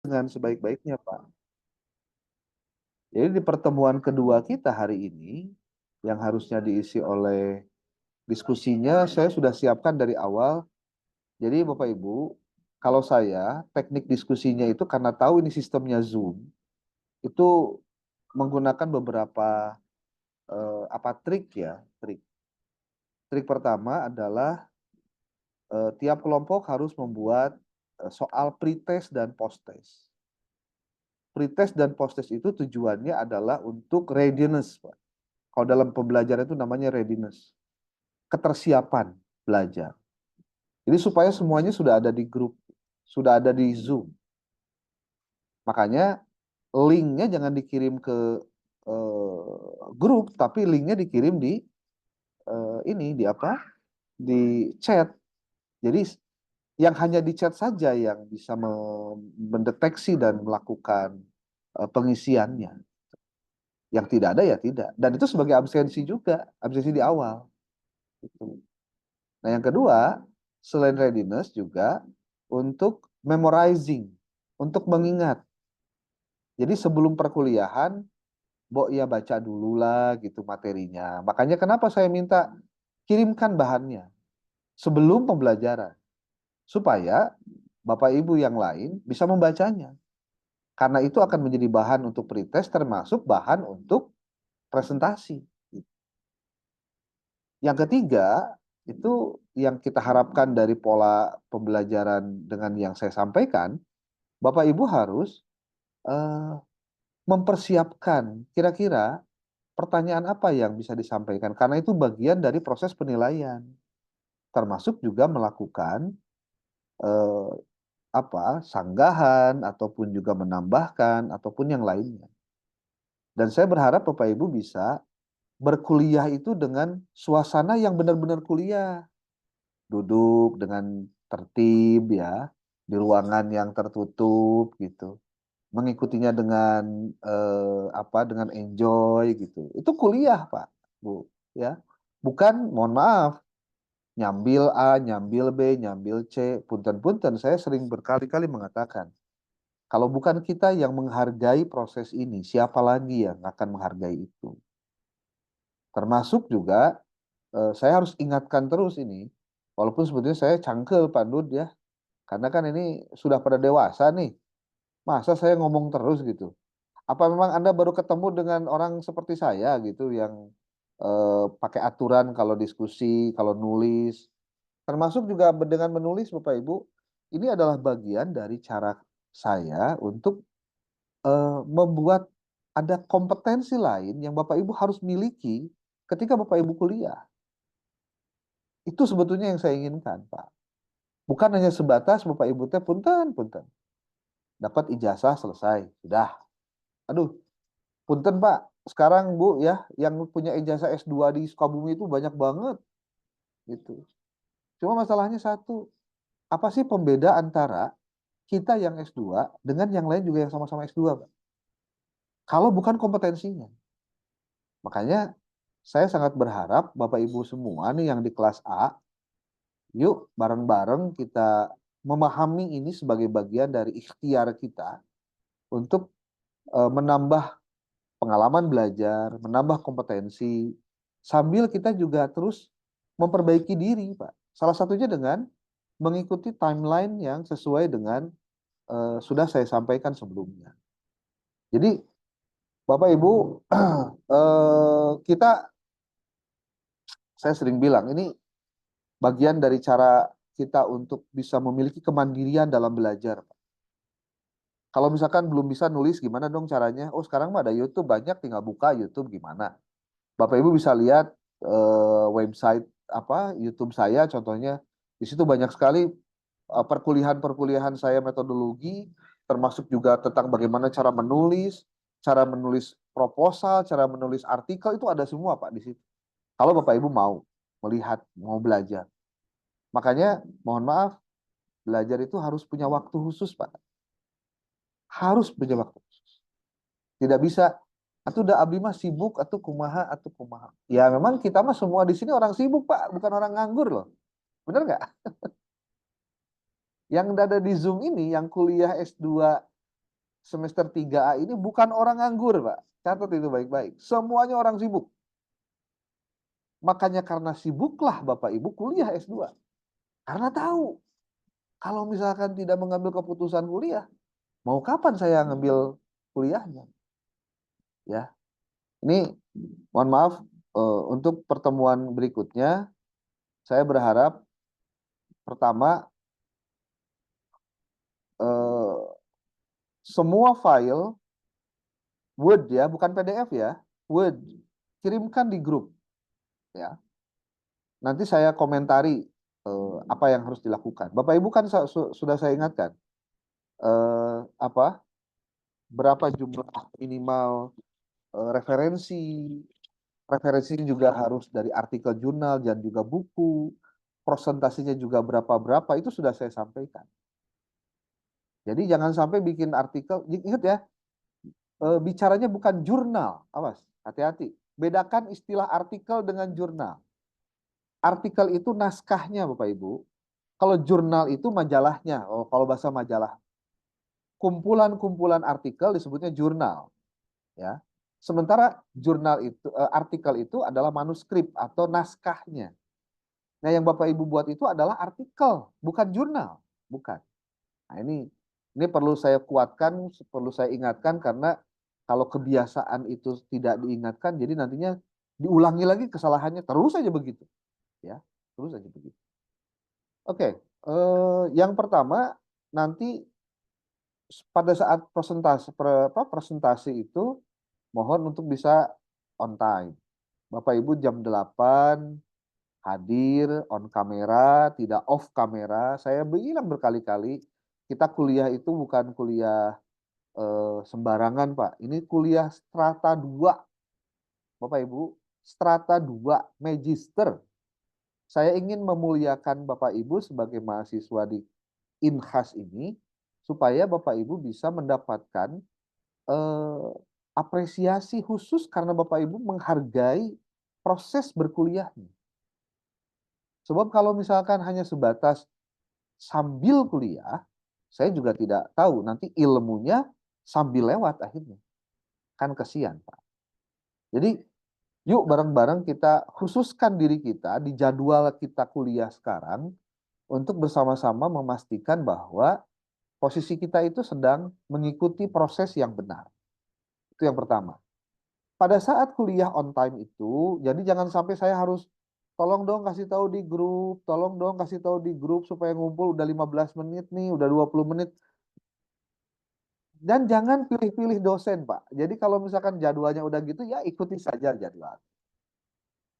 dengan sebaik-baiknya, Pak. Jadi di pertemuan kedua kita hari ini, yang harusnya diisi oleh diskusinya, saya sudah siapkan dari awal. Jadi Bapak Ibu, kalau saya, teknik diskusinya itu karena tahu ini sistemnya Zoom, itu menggunakan beberapa trik ya, trik. Trik pertama adalah tiap kelompok harus membuat soal pretest dan posttest. Pretest dan posttest itu tujuannya adalah untuk readiness, Pak. Kalau dalam pembelajaran itu namanya readiness, ketersiapan belajar. Jadi supaya semuanya sudah ada di grup, sudah ada di Zoom. Makanya linknya jangan dikirim ke grup, tapi linknya dikirim di ini di apa? Di chat. Jadi yang hanya di chat saja yang bisa mendeteksi dan melakukan pengisiannya. Yang tidak ada ya tidak. Dan itu sebagai absensi juga, absensi di awal. Gitu. Nah yang kedua, selain readiness juga untuk memorizing, untuk mengingat. Jadi sebelum perkuliahan, Mbok ya baca dulu lah gitu materinya. Makanya kenapa saya minta kirimkan bahannya sebelum pembelajaran. Supaya Bapak Ibu yang lain bisa membacanya. Karena itu akan menjadi bahan untuk pretest termasuk bahan untuk presentasi. Yang ketiga, itu yang kita harapkan dari pola pembelajaran dengan yang saya sampaikan, Bapak Ibu harus eh, mempersiapkan kira-kira pertanyaan apa yang bisa disampaikan. Karena itu bagian dari proses penilaian. Termasuk juga melakukan eh, sanggahan ataupun juga menambahkan ataupun yang lainnya. Dan saya berharap Bapak Ibu bisa berkuliah itu dengan suasana yang benar-benar kuliah. Duduk dengan tertib ya, di ruangan yang tertutup gitu. Mengikutinya dengan dengan enjoy gitu. Itu kuliah, Pak, Bu, ya. Bukan, mohon maaf, nyambil A, nyambil B, nyambil C, punten-punten. Saya sering berkali-kali mengatakan, kalau bukan kita yang menghargai proses ini, siapa lagi yang akan menghargai itu? Termasuk juga saya harus ingatkan terus ini, walaupun sebetulnya saya cangkel Pak Dud ya, karena kan ini sudah pada dewasa nih, masa saya ngomong terus gitu? Apa memang Anda baru ketemu dengan orang seperti saya gitu, yang pakai aturan kalau diskusi, kalau nulis, termasuk juga dengan menulis Bapak Ibu, ini adalah bagian dari cara saya untuk membuat ada kompetensi lain yang Bapak Ibu harus miliki ketika Bapak Ibu kuliah. Itu sebetulnya yang saya inginkan, Pak. Bukan hanya sebatas Bapak Ibu teh punten, punten. Dapat ijazah selesai, sudah. Aduh, punten Pak. Sekarang Bu ya, yang punya ijazah S2 di Sukabumi itu banyak banget gitu. Cuma masalahnya satu, apa sih pembeda antara kita yang S2 dengan yang lain juga yang sama-sama S2, Pak? Kalau bukan kompetensinya. Makanya saya sangat berharap Bapak Ibu semua nih yang di kelas A, yuk bareng-bareng kita memahami ini sebagai bagian dari ikhtiar kita untuk menambah pengalaman belajar, menambah kompetensi, sambil kita juga terus memperbaiki diri, Pak. Salah satunya dengan mengikuti timeline yang sesuai dengan sudah saya sampaikan sebelumnya. Jadi, Bapak Ibu, saya sering bilang, ini bagian dari cara kita untuk bisa memiliki kemandirian dalam belajar. Kalau misalkan belum bisa nulis, gimana dong caranya? Oh, sekarang mah ada YouTube, banyak, tinggal buka YouTube gimana. Bapak Ibu bisa lihat website YouTube saya contohnya. Di situ banyak sekali perkuliahan-perkuliahan saya metodologi, termasuk juga tentang bagaimana cara menulis proposal, cara menulis artikel, itu ada semua Pak di situ. Kalau Bapak Ibu mau melihat, mau belajar. Makanya mohon maaf, belajar itu harus punya waktu khusus Pak. Harus punya waktu khusus. Tidak bisa atau udah abdi mah sibuk atau kumaha atau kumaha. Ya memang kita mah semua di sini orang sibuk Pak, bukan orang nganggur loh. Bener nggak? Yang ada di Zoom ini, yang kuliah S2 semester 3A ini bukan orang nganggur, Pak. Catat itu baik-baik. Semuanya orang sibuk. Makanya karena sibuklah Bapak Ibu kuliah S2. Karena tahu, kalau misalkan tidak mengambil keputusan kuliah, mau kapan saya ngambil kuliahnya? Ya, ini mohon maaf, untuk pertemuan berikutnya, saya berharap pertama, semua file Word ya, bukan PDF ya, Word, kirimkan di grup ya. Nanti saya komentari apa yang harus dilakukan. Bapak Ibu kan sudah saya ingatkan apa berapa jumlah minimal referensi. Referensi juga harus dari artikel jurnal dan juga buku. Presentasinya juga berapa-berapa, itu sudah saya sampaikan. Jadi jangan sampai bikin artikel, ingat ya, bicaranya bukan jurnal, awas, hati-hati. Bedakan istilah artikel dengan jurnal. Artikel itu naskahnya Bapak Ibu. Kalau jurnal itu majalahnya, kalau bahasa majalah. Kumpulan-kumpulan artikel disebutnya jurnal, ya. Sementara jurnal itu, artikel itu adalah manuskrip atau naskahnya. Nah, yang Bapak Ibu buat itu adalah artikel, bukan jurnal, bukan. Nah, ini perlu saya kuatkan, perlu saya ingatkan karena kalau kebiasaan itu tidak diingatkan, jadi nantinya diulangi lagi kesalahannya terus saja begitu, ya, terus saja begitu. Oke, yang pertama nanti pada saat presentasi itu mohon untuk bisa on time. Bapak Ibu jam 8 hadir on kamera, tidak off kamera. Saya bilang berkali-kali, kita kuliah itu bukan kuliah sembarangan, Pak. Ini kuliah strata 2, Bapak Ibu. Strata 2, magister. Saya ingin memuliakan Bapak Ibu sebagai mahasiswa di Inhas ini, supaya Bapak Ibu bisa mendapatkan apresiasi khusus karena Bapak Ibu menghargai proses berkuliahnya. Sebab kalau misalkan hanya sebatas sambil kuliah, saya juga tidak tahu nanti ilmunya sambil lewat akhirnya. Kan kesian, Pak. Jadi yuk bareng-bareng kita khususkan diri kita di jadwal kita kuliah sekarang untuk bersama-sama memastikan bahwa posisi kita itu sedang mengikuti proses yang benar. Itu yang pertama. Pada saat kuliah on time itu, jadi jangan sampai saya harus tolong dong kasih tahu di grup, tolong dong kasih tahu di grup supaya ngumpul udah 15 menit nih, udah 20 menit. Dan jangan pilih-pilih dosen, Pak. Jadi kalau misalkan jadwalnya udah gitu, ya ikuti saja jadwal.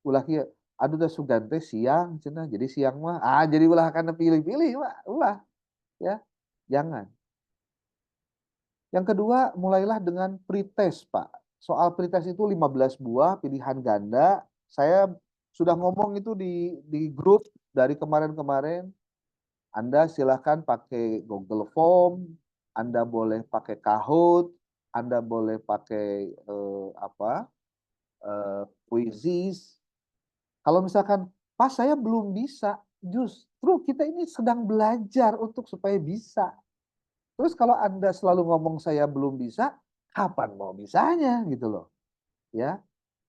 Ulah kia, aduh udah sugante siang, cina. Jadi siang mah, jadi ulah karena pilih-pilih, Pak. Ulah, ya. Jangan. Yang kedua, mulailah dengan pretest, Pak. Soal pretest itu 15 buah pilihan ganda. Saya sudah ngomong itu di grup dari kemarin-kemarin. Anda silahkan pakai Google Form, Anda boleh pakai Kahoot, Anda boleh pakai Quizzes. Kalau misalkan, pas saya belum bisa, justru kita ini sedang belajar untuk supaya bisa. Terus kalau Anda selalu ngomong saya belum bisa, kapan mau bisanya gitu loh. Ya.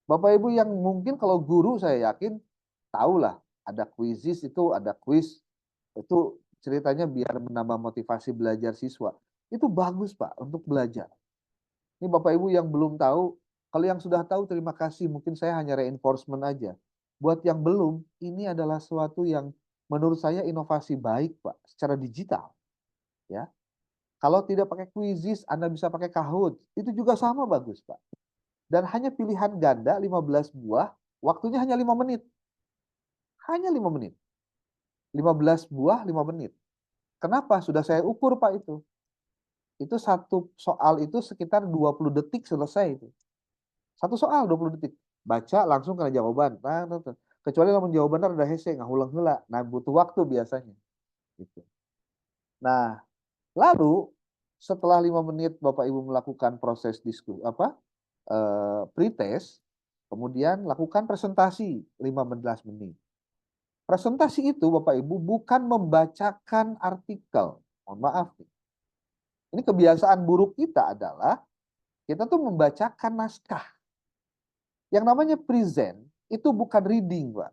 Bapak Ibu yang mungkin kalau guru saya yakin tahulah ada quizzes itu, ada quiz itu ceritanya biar menambah motivasi belajar siswa. Itu bagus, Pak, untuk belajar. Ini Bapak Ibu yang belum tahu, kalau yang sudah tahu terima kasih, mungkin saya hanya reinforcement aja. Buat yang belum, ini adalah suatu yang menurut saya inovasi baik, Pak, secara digital. Ya. Kalau tidak pakai Quizzes, Anda bisa pakai Kahoot. Itu juga sama bagus, Pak. Dan hanya pilihan ganda 15 buah, waktunya hanya 5 menit. Hanya 5 menit. 15 buah 5 menit. Kenapa? Sudah saya ukur, Pak, itu. Itu satu soal itu sekitar 20 detik selesai itu. Satu soal 20 detik. Baca langsung kena jawaban. Nah. Kecuali lamun jawabannya udah hese, ngahulang heula. Nah, butuh waktu biasanya. Gitu. Nah, lalu setelah 5 menit Bapak Ibu melakukan proses diskusi pretest, kemudian lakukan presentasi 15 menit. Presentasi itu Bapak Ibu bukan membacakan artikel. Mohon maaf nih. Ini kebiasaan buruk kita adalah kita tuh membacakan naskah. Yang namanya present itu bukan reading, Pak.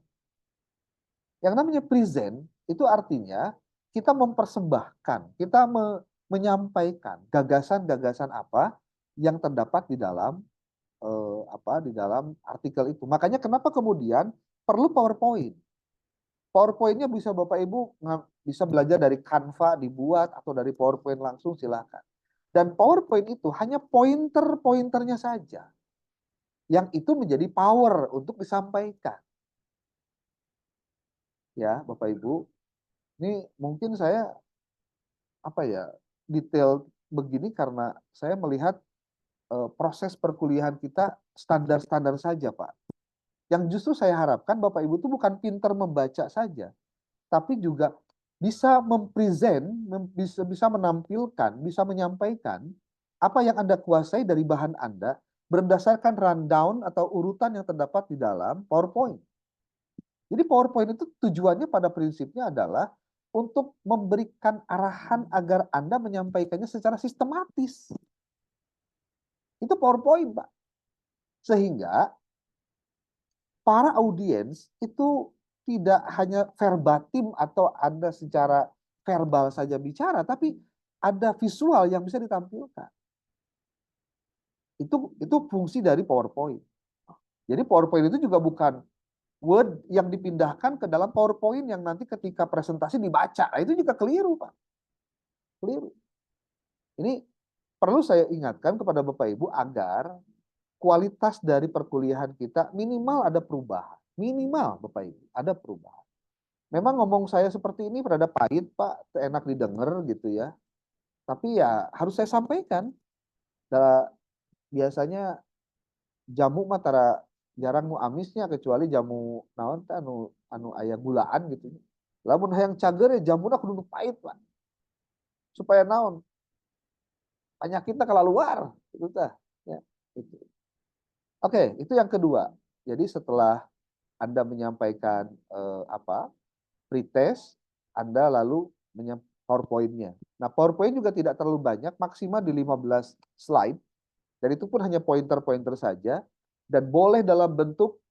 Yang namanya present itu artinya kita mempersembahkan, kita menyampaikan gagasan-gagasan apa yang terdapat di dalam di dalam artikel itu. Makanya kenapa kemudian perlu PowerPoint. PowerPoint-nya bisa Bapak Ibu bisa belajar dari Canva dibuat atau dari PowerPoint langsung silakan. Dan PowerPoint itu hanya pointer-pointernya saja. Yang itu menjadi power untuk disampaikan. Ya, Bapak Ibu. Ini mungkin saya detail begini karena saya melihat proses perkuliahan kita standar-standar saja, Pak. Yang justru saya harapkan Bapak Ibu itu bukan pintar membaca saja, tapi juga bisa mempresent, bisa menampilkan, bisa menyampaikan apa yang Anda kuasai dari bahan Anda berdasarkan rundown atau urutan yang terdapat di dalam PowerPoint. Jadi PowerPoint itu tujuannya pada prinsipnya adalah untuk memberikan arahan agar Anda menyampaikannya secara sistematis. Itu PowerPoint, Pak. Sehingga para audiens itu tidak hanya verbatim atau Anda secara verbal saja bicara, tapi ada visual yang bisa ditampilkan. Itu fungsi dari PowerPoint. Jadi PowerPoint itu juga bukan Word yang dipindahkan ke dalam PowerPoint yang nanti ketika presentasi dibaca. Nah, itu juga keliru, Pak. Keliru. Ini perlu saya ingatkan kepada Bapak Ibu agar kualitas dari perkuliahan kita minimal ada perubahan. Minimal, Bapak Ibu, ada perubahan. Memang ngomong saya seperti ini rada pahit, Pak, enak didengar gitu ya. Tapi ya harus saya sampaikan. Biasanya jamu mah jarang nu amisnya kecuali jamu naon teh anu aya gulaan gitu. Lamun hayang cager ya jamuna kudu pahit, Pak. Supaya naon? Penyakitnya keluar gitu tah. Ya, itu. Oke, itu yang kedua. Jadi setelah Anda menyampaikan pretest, Anda lalu PowerPoint-nya. Nah, PowerPoint juga tidak terlalu banyak, maksimal di 15 slide. Dan itu pun hanya pointer-pointer saja. Dan boleh dalam bentuk,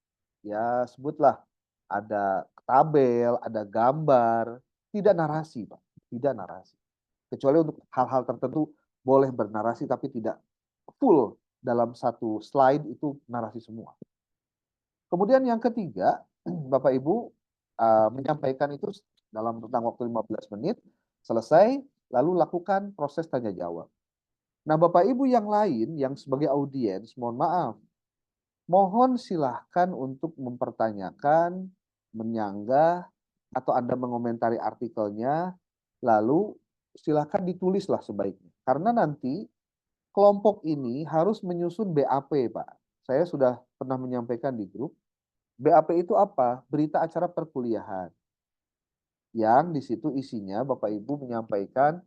ya sebutlah, ada tabel, ada gambar, tidak narasi, Pak. Tidak narasi. Kecuali untuk hal-hal tertentu boleh bernarasi, tapi tidak full dalam satu slide itu narasi semua. Kemudian yang ketiga, Bapak Ibu menyampaikan itu dalam rentang waktu 15 menit, selesai, lalu lakukan proses tanya jawab. Nah, Bapak Ibu yang lain yang sebagai audiens, mohon maaf, mohon silahkan untuk mempertanyakan, menyanggah, atau Anda mengomentari artikelnya, lalu silahkan ditulislah sebaiknya. Karena nanti kelompok ini harus menyusun BAP, Pak. Saya sudah pernah menyampaikan di grup, BAP itu apa? Berita acara perkuliahan. Yang di situ isinya Bapak Ibu menyampaikan,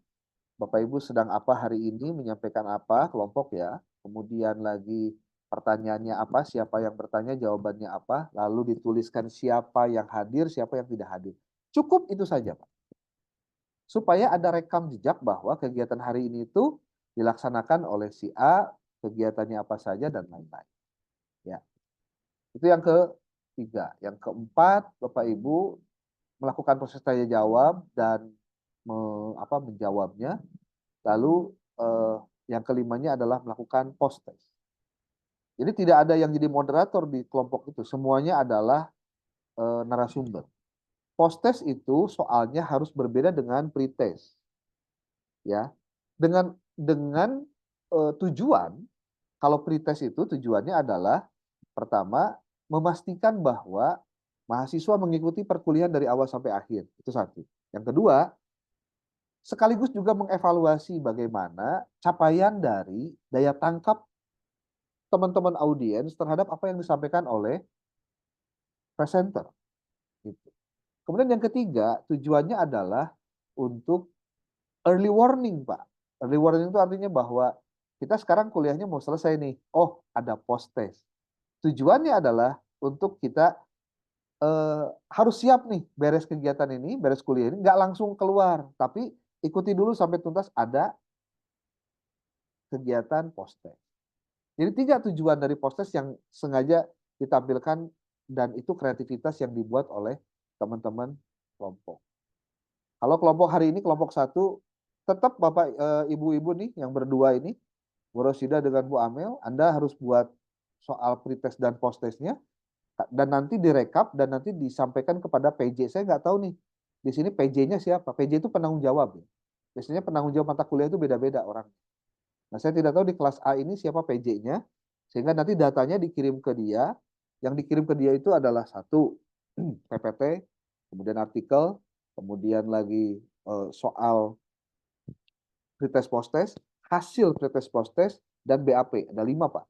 Bapak Ibu sedang apa hari ini, menyampaikan apa, kelompok ya. Kemudian lagi pertanyaannya apa, siapa yang bertanya, jawabannya apa. Lalu dituliskan siapa yang hadir, siapa yang tidak hadir. Cukup itu saja, Pak. Supaya ada rekam jejak bahwa kegiatan hari ini itu dilaksanakan oleh si A, kegiatannya apa saja, dan lain-lain. Ya. Itu yang ketiga. Yang keempat, Bapak Ibu melakukan proses tanya jawab dan menjawabnya. Lalu yang kelimanya adalah melakukan post test. Jadi tidak ada yang jadi moderator di kelompok itu. Semuanya adalah narasumber. Post test itu soalnya harus berbeda dengan pre-test. Ya. Dengan tujuan, kalau pre-test itu tujuannya adalah pertama memastikan bahwa mahasiswa mengikuti perkuliahan dari awal sampai akhir. Itu satu. Yang kedua, sekaligus juga mengevaluasi bagaimana capaian dari daya tangkap teman-teman audiens terhadap apa yang disampaikan oleh presenter. Gitu. Kemudian yang ketiga, tujuannya adalah untuk early warning, Pak. Early warning itu artinya bahwa kita sekarang kuliahnya mau selesai nih. Oh, ada post test. Tujuannya adalah untuk kita harus siap nih beres kegiatan ini, beres kuliah ini, nggak langsung keluar, tapi ikuti dulu sampai tuntas ada kegiatan postes. Jadi 3 tujuan dari postes yang sengaja ditampilkan dan itu kreativitas yang dibuat oleh teman-teman kelompok. Kalau kelompok hari ini kelompok 1 tetap Bapak Ibu-ibu nih yang berdua ini, Bu Rosida dengan Bu Amel, Anda harus buat soal pretest dan posttestnya dan nanti direkap dan nanti disampaikan kepada PJ. Saya nggak tahu nih di sini PJ-nya siapa. PJ itu penanggung jawab. Biasanya penanggung jawab mata kuliah itu beda-beda orang. Nah, saya tidak tahu di kelas A ini siapa PJ-nya, sehingga nanti datanya dikirim ke dia. Yang dikirim ke dia itu adalah 1 PPT, kemudian artikel, kemudian lagi soal pretest posttest, hasil pretest posttest, dan BAP. Ada 5, Pak.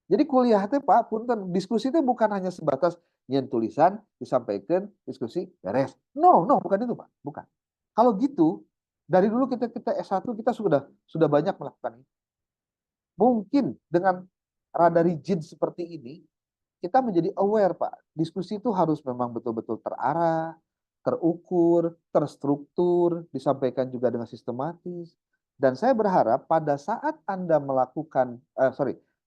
Jadi kuliah teh Pak, punten, diskusi itu bukan hanya sebatas nyen tulisan, disampaikan, diskusi, beres. No, bukan itu Pak, bukan. Kalau gitu, dari dulu kita S1 kita sudah banyak melakukan itu. Mungkin dengan rada rigid seperti ini, kita menjadi aware Pak, diskusi itu harus memang betul-betul terarah, terukur, terstruktur, disampaikan juga dengan sistematis. Dan saya berharap pada saat Anda melakukan,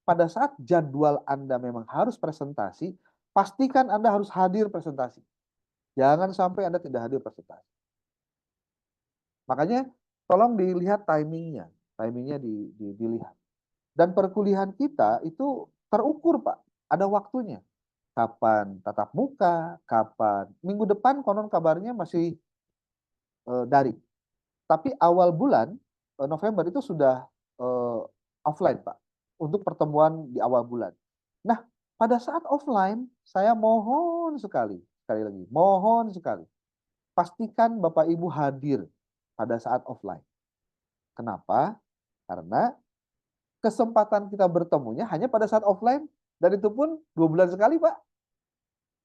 pada saat jadwal Anda memang harus presentasi, pastikan Anda harus hadir presentasi. Jangan sampai Anda tidak hadir presentasi. Makanya tolong dilihat timingnya dilihat. Dan perkuliahan kita itu terukur Pak, ada waktunya. Kapan tatap muka, kapan. Minggu depan konon kabarnya masih daring. Tapi awal bulan November itu sudah offline Pak, untuk pertemuan di awal bulan. Nah, pada saat offline, saya mohon sekali lagi, mohon sekali, pastikan Bapak Ibu hadir pada saat offline. Kenapa? Karena kesempatan kita bertemunya hanya pada saat offline, dan itu pun 2 bulan sekali Pak.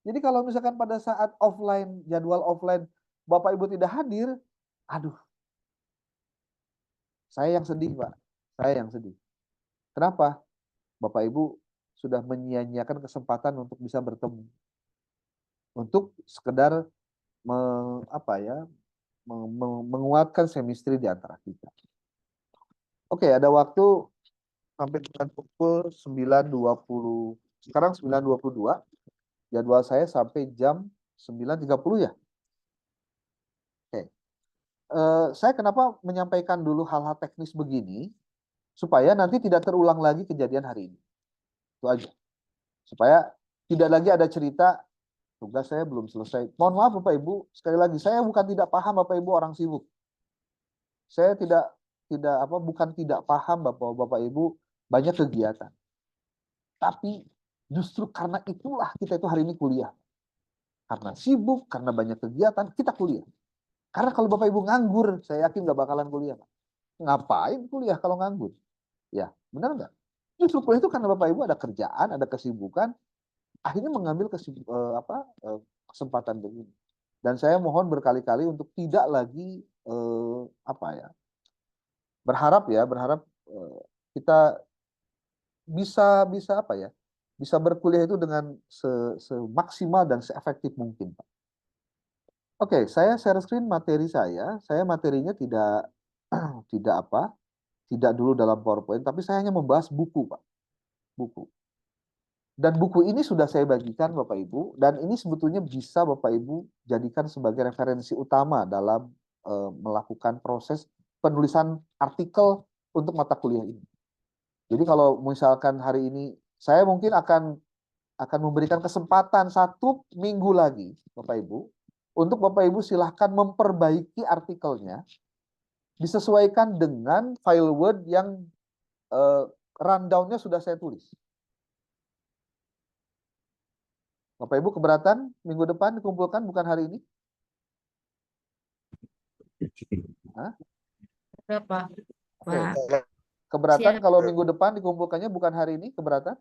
Jadi kalau misalkan pada saat offline, jadwal offline, Bapak Ibu tidak hadir, aduh, saya yang sedih Pak, saya yang sedih. Kenapa? Bapak Ibu sudah menyia-nyiakan kesempatan untuk bisa bertemu, untuk sekedar menguatkan chemistry di antara kita. Oke, ada waktu sampai dengan pukul 9.20. Sekarang 9.22. Jadwal saya sampai jam 9.30 ya. Oke. Saya kenapa menyampaikan dulu hal-hal teknis begini, supaya nanti tidak terulang lagi kejadian hari ini. Itu aja. Supaya tidak lagi ada cerita, tugas saya belum selesai. Mohon maaf Bapak Ibu, sekali lagi, saya bukan tidak paham Bapak Ibu orang sibuk. Saya bukan tidak paham Bapak Ibu banyak kegiatan. Tapi justru karena itulah kita itu hari ini kuliah. Karena sibuk, karena banyak kegiatan, kita kuliah. Karena kalau Bapak Ibu nganggur, saya yakin nggak bakalan kuliah. Ngapain kuliah kalau nganggur? Ya, benar nggak? Justru kuliah itu karena Bapak Ibu ada kerjaan, ada kesibukan, akhirnya mengambil kesempatan begini. Dan saya mohon berkali-kali untuk tidak lagi berharap kita bisa berkuliah itu dengan semaksimal dan seefektif mungkin, Pak. Oke, saya share screen materi saya. Saya materinya tidak tidak dulu dalam PowerPoint, tapi saya hanya membahas buku, Pak. Buku. Dan buku ini sudah saya bagikan Bapak Ibu, dan ini sebetulnya bisa Bapak Ibu jadikan sebagai referensi utama dalam melakukan proses penulisan artikel untuk mata kuliah ini. Jadi kalau misalkan hari ini saya mungkin akan memberikan kesempatan 1 minggu lagi Bapak Ibu, untuk Bapak Ibu silahkan memperbaiki artikelnya, disesuaikan dengan file Word yang rundown-nya sudah saya tulis. Bapak Ibu keberatan minggu depan dikumpulkan bukan hari ini? Hah? Berapa? Oke. Keberatan Siap. kalau minggu depan dikumpulkannya bukan hari ini? Keberatan?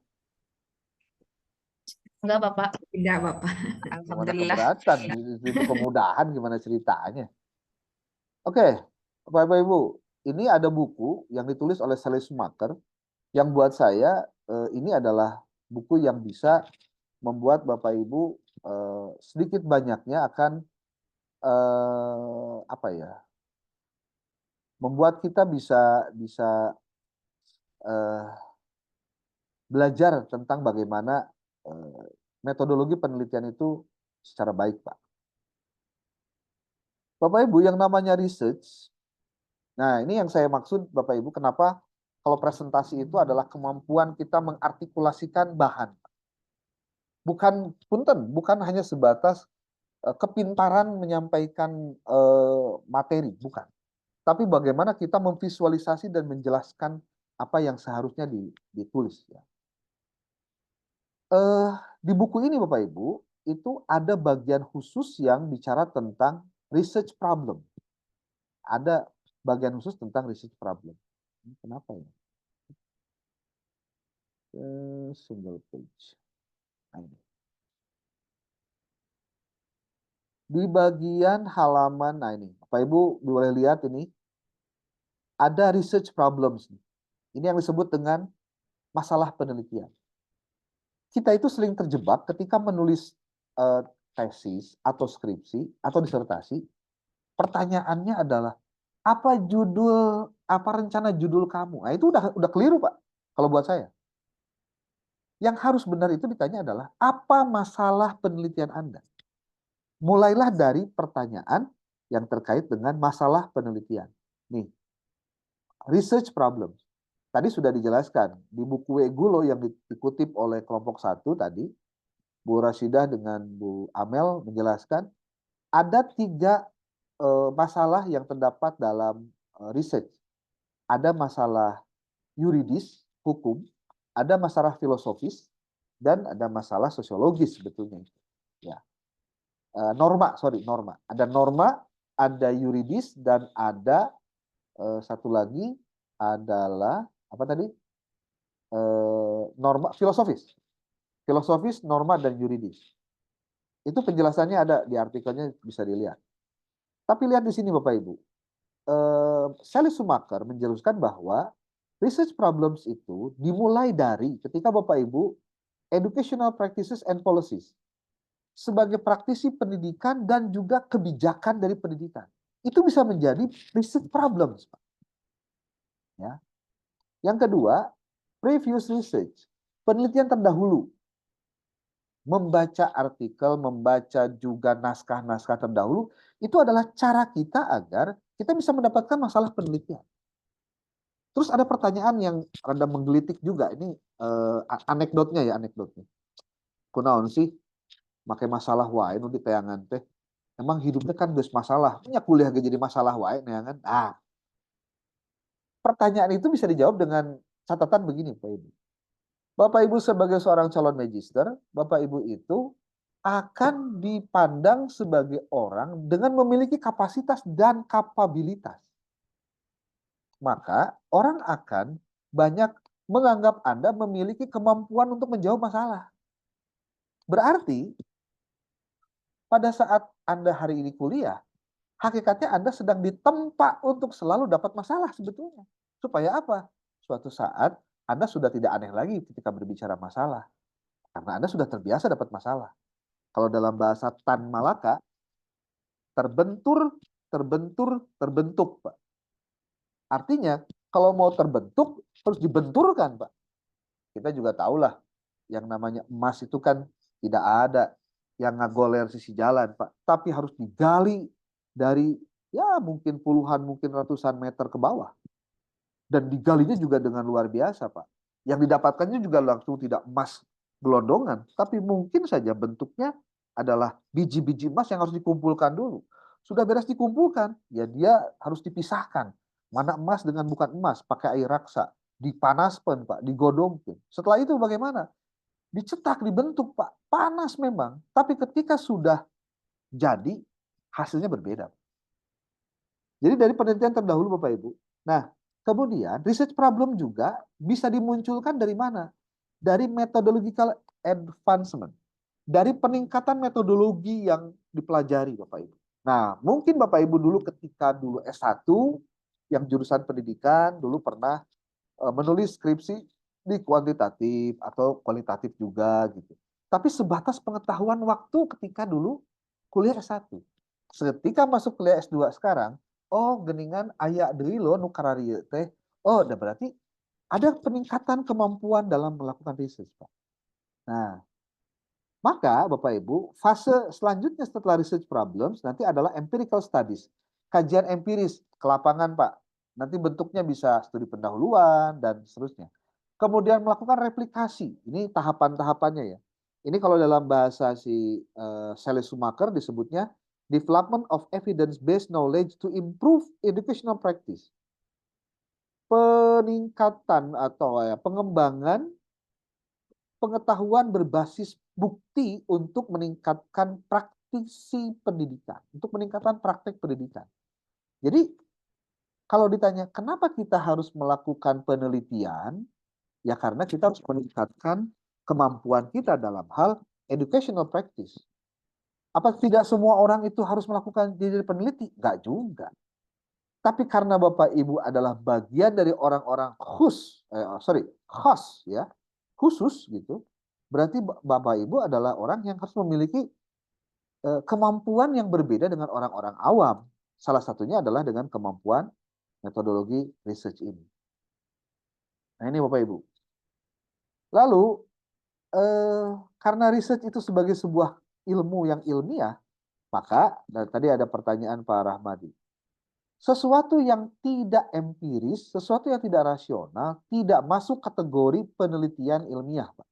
Enggak, Bapak. Tidak, Bapak. Gimana Alhamdulillah. keberatan? Itu kemudahan gimana ceritanya? Oke, Bapak Ibu, ini ada buku yang ditulis oleh Sally Schumacher yang buat saya ini adalah buku yang bisa membuat Bapak Ibu sedikit banyaknya akan membuat kita bisa belajar tentang bagaimana metodologi penelitian itu secara baik, Pak. Bapak Ibu, yang namanya research, nah ini yang saya maksud Bapak Ibu, kenapa kalau presentasi itu adalah kemampuan kita mengartikulasikan bahan. Bukan hanya sebatas kepintaran menyampaikan materi, bukan. Tapi bagaimana kita memvisualisasi dan menjelaskan apa yang seharusnya ditulis. Ya. Di buku ini Bapak Ibu, itu ada bagian khusus yang bicara tentang research problem. Ada bagian khusus tentang research problem. Kenapa ya? Single page. Nah, ini. Di bagian halaman, nah ini, Bapak Ibu boleh lihat ini, ada research problems. Ini yang disebut dengan masalah penelitian. Kita itu sering terjebak ketika menulis tesis atau skripsi atau disertasi. Pertanyaannya adalah apa judul, apa rencana judul kamu? Nah, itu udah keliru, Pak. Kalau buat saya. Yang harus benar itu ditanya adalah apa masalah penelitian Anda? Mulailah dari pertanyaan yang terkait dengan masalah penelitian. Nih, research problem. Tadi sudah dijelaskan di buku Wegulo yang dikutip oleh kelompok 1 tadi, Bu Rashidah dengan Bu Amel menjelaskan ada 3 masalah yang terdapat dalam research. Ada masalah yuridis, hukum, ada masalah filosofis, dan ada masalah sosiologis sebetulnya. Ya. Norma. Ada norma, ada yuridis, dan ada satu lagi adalah apa tadi? Norma filosofis. Filosofis, norma, dan yuridis. Itu penjelasannya ada di artikelnya, bisa dilihat. Tapi lihat di sini Bapak Ibu. Sally Schumacher menjelaskan bahwa research problems itu dimulai dari ketika Bapak Ibu educational practices and policies sebagai praktisi pendidikan dan juga kebijakan dari pendidikan. Itu bisa menjadi research problems, Pak. Ya. Yang kedua, previous research, penelitian terdahulu. Membaca artikel, membaca juga naskah-naskah terdahulu, itu adalah cara kita agar kita bisa mendapatkan masalah penelitian. Terus ada pertanyaan yang rada menggelitik juga, ini anekdotnya. Kunaon sih, pakai masalah wae nu di tayangan teh. Emang hidupnya kan geus masalah, punya kuliah gak jadi masalah wae neangan. Ah, pertanyaan itu bisa dijawab dengan catatan begini, Pak Ibu. Bapak Ibu sebagai seorang calon magister, Bapak Ibu itu akan dipandang sebagai orang dengan memiliki kapasitas dan kapabilitas. Maka orang akan banyak menganggap Anda memiliki kemampuan untuk menjawab masalah. Berarti pada saat Anda hari ini kuliah, hakikatnya Anda sedang ditempa untuk selalu dapat masalah sebetulnya. Supaya apa? Suatu saat Anda sudah tidak aneh lagi ketika berbicara masalah. Karena Anda sudah terbiasa dapat masalah. Kalau dalam bahasa Tan Malaka, terbentur, terbentuk, Pak. Artinya, kalau mau terbentuk, harus dibenturkan, Pak. Kita juga tahulah, yang namanya emas itu kan tidak ada yang ngagoler sisi jalan, Pak. Tapi harus digali dari, ya mungkin puluhan, mungkin ratusan meter ke bawah. Dan digalinya juga dengan luar biasa, Pak. Yang didapatkannya juga langsung tidak emas gelondongan, tapi mungkin saja bentuknya adalah biji-biji emas yang harus dikumpulkan dulu. Sudah beres dikumpulkan, ya dia harus dipisahkan. Mana emas dengan bukan emas, pakai air raksa. Dipanaskan, Pak, digodongkan. Setelah itu bagaimana? Dicetak, dibentuk, Pak. Panas memang, tapi ketika sudah jadi, hasilnya berbeda. Jadi dari penelitian terdahulu, Bapak Ibu. Nah, kemudian research problem juga bisa dimunculkan dari mana? Dari methodological advancement. Dari peningkatan metodologi yang dipelajari, Bapak Ibu. Nah, mungkin Bapak Ibu dulu ketika dulu S1, yang jurusan pendidikan, dulu pernah menulis skripsi di kuantitatif atau kualitatif juga gitu. Tapi sebatas pengetahuan waktu ketika dulu kuliah S1. Ketika masuk kuliah S2 sekarang, oh geningan aya deui lo nu kararieu teh. Oh, udah berarti ada peningkatan kemampuan dalam melakukan research, Pak. Nah, maka Bapak Ibu, fase selanjutnya setelah research problems nanti adalah empirical studies. Kajian empiris ke lapangan, Pak. Nanti bentuknya bisa studi pendahuluan dan seterusnya. Kemudian melakukan replikasi. Ini tahapan-tahapannya ya. Ini kalau dalam bahasa si Sally Schumacher disebutnya development of evidence-based knowledge to improve educational practice. Peningkatan atau pengembangan pengetahuan berbasis bukti untuk meningkatkan praktisi pendidikan, untuk meningkatkan praktek pendidikan. Jadi kalau ditanya kenapa kita harus melakukan penelitian, ya karena kita harus meningkatkan kemampuan kita dalam hal educational practice. Apa tidak semua orang itu harus melakukan jadi peneliti? Enggak juga. Tapi karena Bapak Ibu adalah bagian dari orang-orang khusus ya, khusus gitu, berarti Bapak Ibu adalah orang yang harus memiliki kemampuan yang berbeda dengan orang-orang awam. Salah satunya adalah dengan kemampuan metodologi research ini. Nah ini Bapak Ibu. Lalu karena research itu sebagai sebuah ilmu yang ilmiah, maka tadi ada pertanyaan Pak Rahmadi. Sesuatu yang tidak empiris, sesuatu yang tidak rasional, tidak masuk kategori penelitian ilmiah, Pak.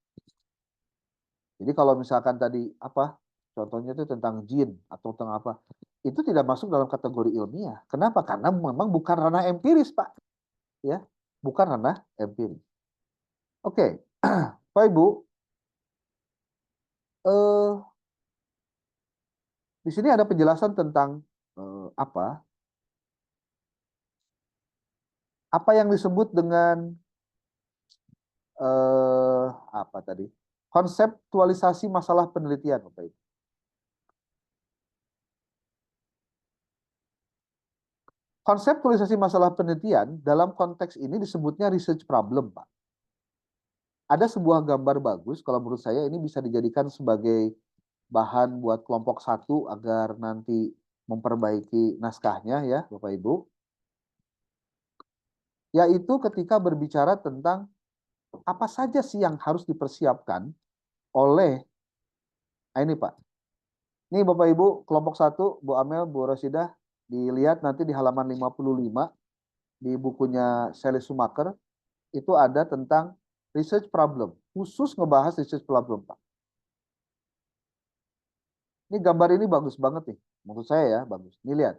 Jadi kalau misalkan tadi contohnya itu tentang jin atau tentang apa, itu tidak masuk dalam kategori ilmiah. Kenapa? Karena memang bukan ranah empiris, Pak. Ya, bukan ranah empiris. Oke, Pak Ibu, di sini ada penjelasan tentang apa yang disebut dengan apa tadi? Konseptualisasi masalah penelitian, Bapak Ibu. Konseptualisasi masalah penelitian dalam konteks ini disebutnya research problem, Pak. Ada sebuah gambar bagus, kalau menurut saya ini bisa dijadikan sebagai bahan buat kelompok 1 agar nanti memperbaiki naskahnya ya, Bapak Ibu. Yaitu ketika berbicara tentang apa saja sih yang harus dipersiapkan oleh, ini Pak. Ini Bapak Ibu, kelompok 1, Bu Amel, Bu Rosidah, dilihat nanti di halaman 55 di bukunya Sally Schumacher, itu ada tentang research problem, khusus ngebahas research problem, Pak. Ini gambar ini bagus banget nih, menurut saya ya, bagus. Ini lihat,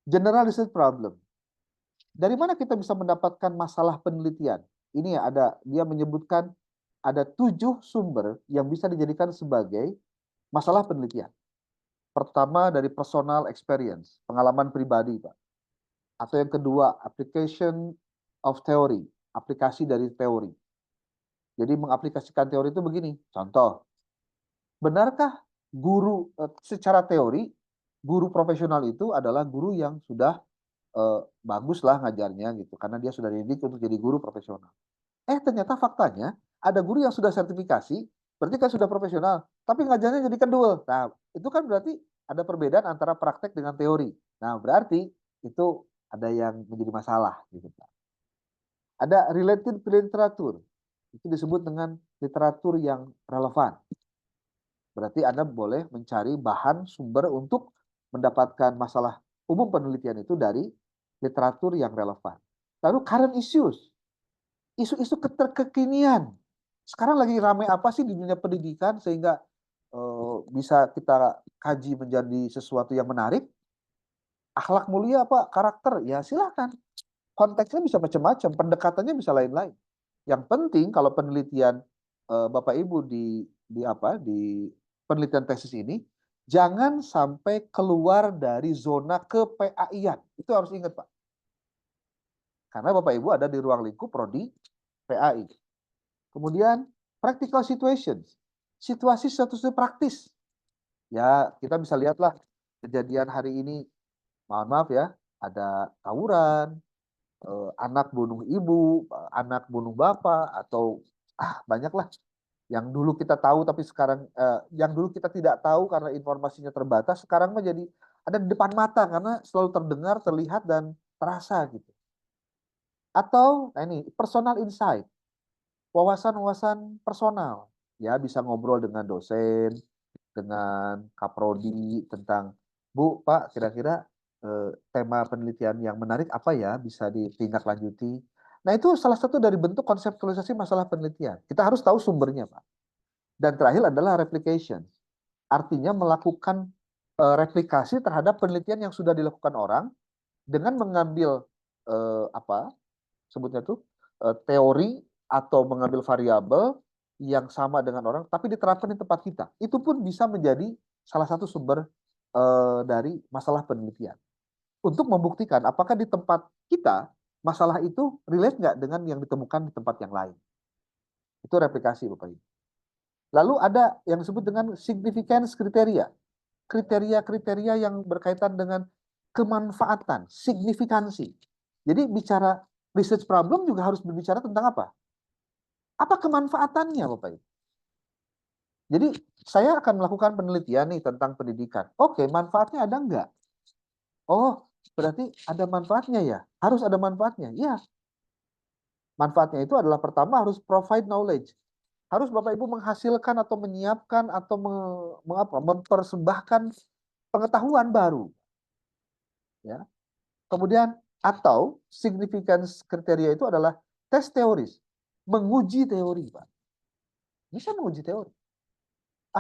general research problem. Dari mana kita bisa mendapatkan masalah penelitian? Ini ya, dia menyebutkan ada 7 sumber yang bisa dijadikan sebagai masalah penelitian. Pertama dari personal experience, pengalaman pribadi, Pak. Atau yang kedua, application of theory, aplikasi dari teori. Jadi mengaplikasikan teori itu begini, contoh, benarkah guru secara teori, guru profesional itu adalah guru yang sudah bagus lah ngajarnya gitu, karena dia sudah dididik untuk jadi guru profesional. Ternyata faktanya ada guru yang sudah sertifikasi, berarti kan sudah profesional, tapi ngajarnya jadi kendul. Nah, itu kan berarti ada perbedaan antara praktek dengan teori. Nah, berarti itu ada yang menjadi masalah gitu. Ada related literatur. Itu disebut dengan literatur yang relevan. Berarti Anda boleh mencari bahan sumber untuk mendapatkan masalah umum penelitian itu dari literatur yang relevan. Lalu current issues. Isu-isu kekinian. Sekarang lagi ramai apa sih di dunia pendidikan sehingga bisa kita kaji menjadi sesuatu yang menarik? Akhlak mulia apa? Karakter? Ya silakan. Konteksnya bisa macam-macam, pendekatannya bisa lain-lain. Yang penting kalau penelitian Bapak Ibu di penelitian tesis ini jangan sampai keluar dari zona ke-PAI-an. Itu harus ingat, Pak. Karena Bapak Ibu ada di ruang lingkup prodi PAI. Kemudian practical situations. Situasi praktis. Ya, kita bisa lihatlah kejadian hari ini, mohon maaf ya, ada tawuran, anak bunuh ibu, anak bunuh bapak, atau banyaklah yang dulu kita tahu tapi sekarang yang dulu kita tidak tahu karena informasinya terbatas, sekarang menjadi ada di depan mata karena selalu terdengar, terlihat dan terasa gitu. Atau nah ini personal insight, wawasan-wawasan personal. Ya, bisa ngobrol dengan dosen, dengan kaprodi tentang, Bu, Pak, kira-kira tema penelitian yang menarik apa ya bisa ditindaklanjuti. Nah, itu salah satu dari bentuk konseptualisasi masalah penelitian. Kita harus tahu sumbernya, Pak. Dan terakhir adalah replication. Artinya melakukan replikasi terhadap penelitian yang sudah dilakukan orang dengan mengambil apa sebutnya tuh teori atau mengambil variabel yang sama dengan orang, tapi diterapkan di tempat kita. Itu pun bisa menjadi salah satu sumber dari masalah penelitian. Untuk membuktikan apakah di tempat kita masalah itu relate nggak dengan yang ditemukan di tempat yang lain. Itu replikasi, Bapak Ibu. Lalu ada yang disebut dengan significance kriteria. Kriteria-kriteria yang berkaitan dengan kemanfaatan, signifikansi. Jadi bicara research problem juga harus berbicara tentang apa? Apa kemanfaatannya, Bapak Ibu? Jadi saya akan melakukan penelitian nih tentang pendidikan. Oke, manfaatnya ada nggak? Oh, berarti ada manfaatnya ya? Harus ada manfaatnya. Ya, manfaatnya itu adalah pertama harus provide knowledge. Harus Bapak Ibu menghasilkan atau menyiapkan atau mempersembahkan pengetahuan baru. Ya. Kemudian atau significance kriteria itu adalah tes teoris, menguji teori, Pak. Bisa menguji teori.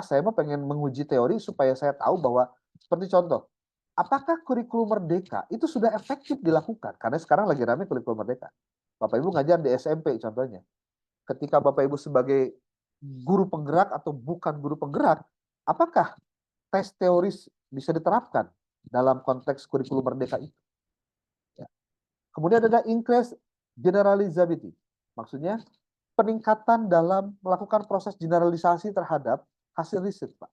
Saya mah pengen menguji teori supaya saya tahu bahwa seperti contoh, apakah kurikulum merdeka itu sudah efektif dilakukan? Karena sekarang lagi ramai kurikulum merdeka. Bapak Ibu ngajar di SMP contohnya. Ketika Bapak Ibu sebagai guru penggerak atau bukan guru penggerak, apakah tes teoris bisa diterapkan dalam konteks kurikulum merdeka itu? Ya. Kemudian ada increase generalizability. Maksudnya peningkatan dalam melakukan proses generalisasi terhadap hasil riset, Pak.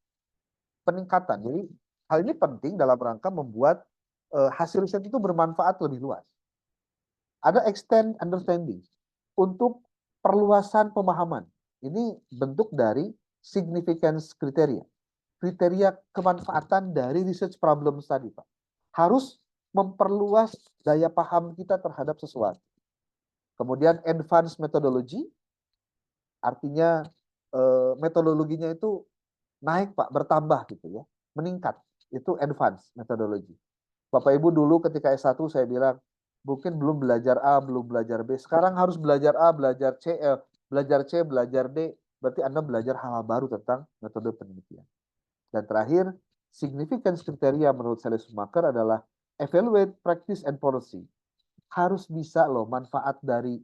Peningkatan. Jadi hal ini penting dalam rangka membuat hasil riset itu bermanfaat lebih luas. Ada extend understanding untuk perluasan pemahaman. Ini bentuk dari significance kriteria. Kriteria kemanfaatan dari research problem tadi, Pak. Harus memperluas daya paham kita terhadap sesuatu. Kemudian advanced methodology, artinya metodologinya itu naik, Pak, bertambah gitu ya, meningkat. Itu advanced methodology. Bapak Ibu dulu ketika S1 saya bilang, mungkin belum belajar A, belum belajar B. Sekarang harus belajar A, belajar C, belajar C, belajar D. Berarti Anda belajar hal-hal baru tentang metode penelitian. Dan terakhir, significance kriteria menurut Sally Schumacher adalah evaluate practice and policy. Harus bisa loh manfaat dari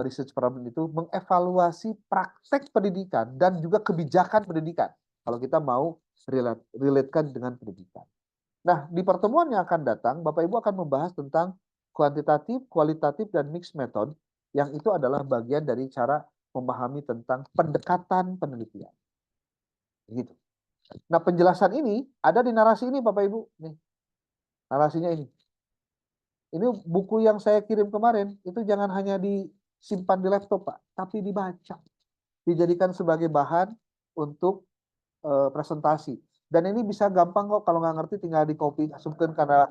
research problem itu mengevaluasi praktek pendidikan dan juga kebijakan pendidikan. Kalau kita mau relatekan dengan pendidikan. Nah, di pertemuan yang akan datang, Bapak Ibu akan membahas tentang kuantitatif, kualitatif, dan mixed method, yang itu adalah bagian dari cara memahami tentang pendekatan penelitian. Gitu. Nah, penjelasan ini ada di narasi ini, Bapak Ibu. Nih, narasinya ini. Ini buku yang saya kirim kemarin, itu jangan hanya disimpan di laptop, Pak, tapi dibaca. Dijadikan sebagai bahan untuk presentasi. Dan ini bisa gampang kok, kalau nggak ngerti tinggal di copy, masukkan karena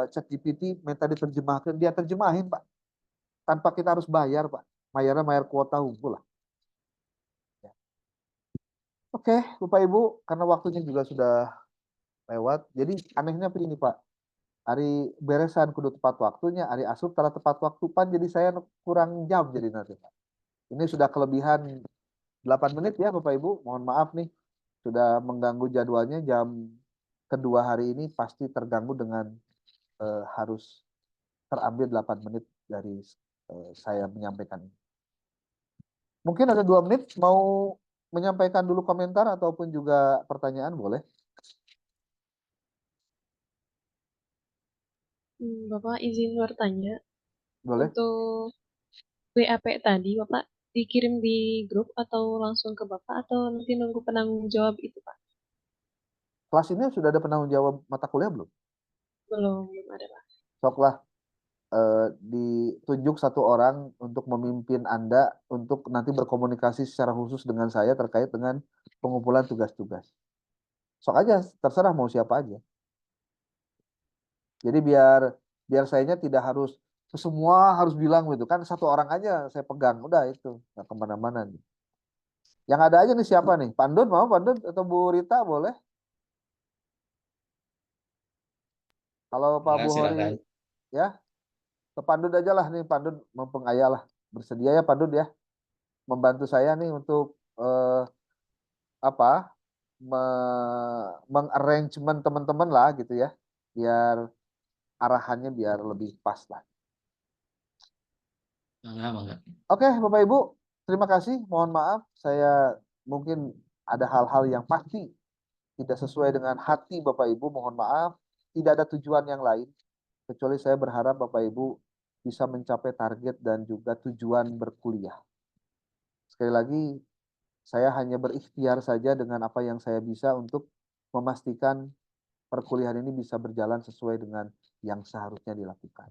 ChatGPT, minta diterjemahkan, dia terjemahin, Pak. Tanpa kita harus bayar, Pak. Bayarnya bayar kuota unggul lah. Ya. Oke, Bapak Ibu, karena waktunya juga sudah lewat. Jadi anehnya begini, Pak. Hari beresan kudu tepat waktunya, hari asup telah tepat waktu, Pan. Jadi saya kurang jam jadi nanti, Pak. Ini sudah kelebihan 8 menit ya, Bapak Ibu. Mohon maaf nih, sudah mengganggu jadwalnya. Jam kedua hari ini pasti terganggu dengan harus terambil 8 menit dari saya menyampaikan. Mungkin ada 2 menit, mau menyampaikan dulu komentar ataupun juga pertanyaan, boleh? Bapak izin bertanya, Boleh. untuk WAP tadi Bapak dikirim di grup atau langsung ke Bapak atau nanti nunggu penanggung jawab itu Pak? Kelas ini sudah ada penanggung jawab mata kuliah belum? Belum ada Pak. Soklah ditunjuk satu orang untuk memimpin Anda untuk nanti berkomunikasi secara khusus dengan saya terkait dengan pengumpulan tugas-tugas. Sok aja, terserah mau siapa aja. Jadi biar sayanya tidak harus semua harus bilang gitu kan, satu orang aja saya pegang, udah itu nggak kemana-mana nih. Yang ada aja nih siapa nih? Pandun mau Pandun atau Bu Rita boleh? Kalau Pak Enggak, Buhori silakan. ya, ke Pandun aja lah nih, Pandun mempengaya lah. Bersedia ya Pandun ya, membantu saya nih untuk apa mengarrangement teman-teman lah gitu ya, biar arahannya biar lebih pas lah. Enggak, enggak. Oke Bapak Ibu, terima kasih. Mohon maaf saya mungkin ada hal-hal yang pasti tidak sesuai dengan hati Bapak Ibu, mohon maaf. Tidak ada tujuan yang lain kecuali saya berharap Bapak Ibu bisa mencapai target dan juga tujuan berkuliah. Sekali lagi, saya hanya berikhtiar saja dengan apa yang saya bisa untuk memastikan perkuliahan ini bisa berjalan sesuai dengan yang seharusnya dilakukan.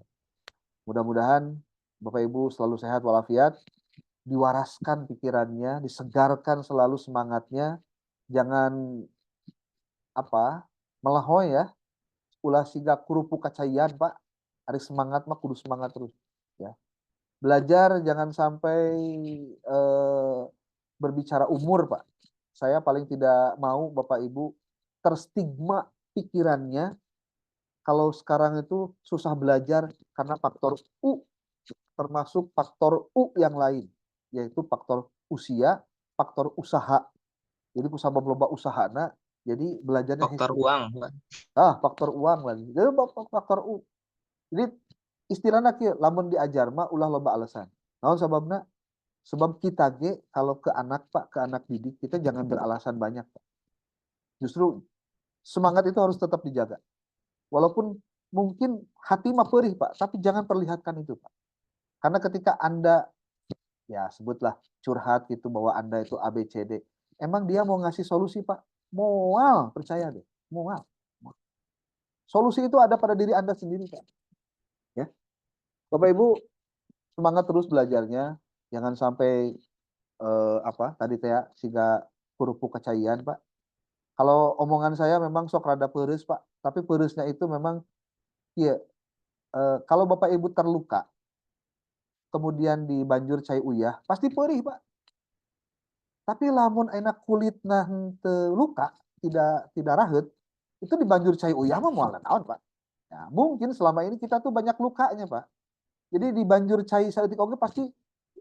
Mudah-mudahan Bapak Ibu selalu sehat walafiat, diwaraskan pikirannya, disegarkan selalu semangatnya, jangan melahoy ya, ulah siga kurupu kacayan Pak, hari semangat mah kudu semangat terus ya. Belajar jangan sampai eh, berbicara umur Pak. Saya paling tidak mau Bapak Ibu terstigma pikirannya kalau sekarang itu susah belajar karena faktor U, termasuk faktor U yang lain, yaitu faktor usia, faktor usaha. Jadi usaha loba usahana, jadi belajarnya Faktor hese. uang, Pak. Faktor uang lagi. Jadi faktor U. Jadi istilahnya kieu, lamun diajar mah ulah loba alasan. Naon sababna? Sebab kita ge kalau ke anak Pak, ke anak didik, kita jangan beralasan banyak Pak. Justru semangat itu harus tetap dijaga. Walaupun mungkin hati mah perih Pak, tapi jangan perlihatkan itu Pak. Karena ketika Anda, ya sebutlah curhat gitu bahwa Anda itu ABCD, emang dia mau ngasih solusi Pak? Mual, percaya deh, mual. Solusi itu ada pada diri Anda sendiri Pak. Ya, Bapak Ibu semangat terus belajarnya, jangan sampai tadi teh siga kurupu kecayan Pak. Kalau omongan saya memang sok rada peures Pak, tapi peurusnya itu memang iya, kalau Bapak Ibu terluka kemudian dibanjur cai uyah, pasti perih Pak. Tapi lamun enak kulit nah luka, tidak rahet, itu dibanjur cai uyah mah moal naon Pak. Ya, mungkin selama ini kita tuh banyak lukanya Pak. Jadi dibanjur cai saeutik oge pasti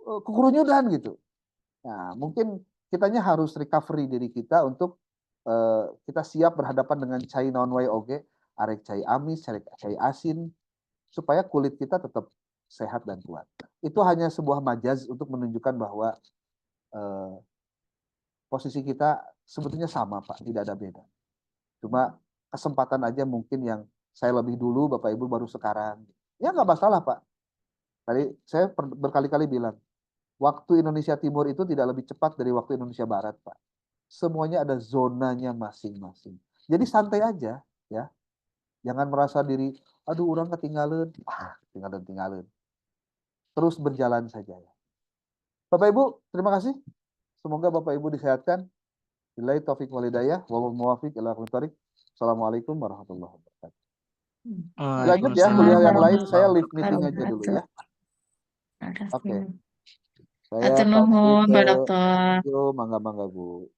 kukurunyudan gitu. Nah, mungkin kitanya harus recovery diri kita untuk kita siap berhadapan dengan cai non way oge, arek cai amis, cai asin, supaya kulit kita tetap sehat dan kuat. Itu hanya sebuah majaz untuk menunjukkan bahwa eh, posisi kita sebetulnya sama Pak, tidak ada beda. Cuma kesempatan aja mungkin yang saya lebih dulu, Bapak Ibu baru sekarang. Ya nggak masalah Pak. Tadi saya berkali-kali bilang, waktu Indonesia Timur itu tidak lebih cepat dari waktu Indonesia Barat Pak. Semuanya ada zonanya masing-masing. Jadi santai aja ya. Jangan merasa diri, aduh orang ketinggalan. Tinggalan. Terus berjalan saja ya. Bapak Ibu, terima kasih. Semoga Bapak Ibu disehatkan. Billahi taufik walhidayah. Wallahul muwaffiq ila aqwamit thoriq. Assalamualaikum warahmatullahi wabarakatuh. Lanjut ya, kuliah Waalaikumsalam yang lain saya warahmatullahi live meeting aja dulu Wabarakatuh. ya. Oke, saya Atur kasih nuhun, ke Pak Dokter. Yo, mangga-mangga Bu.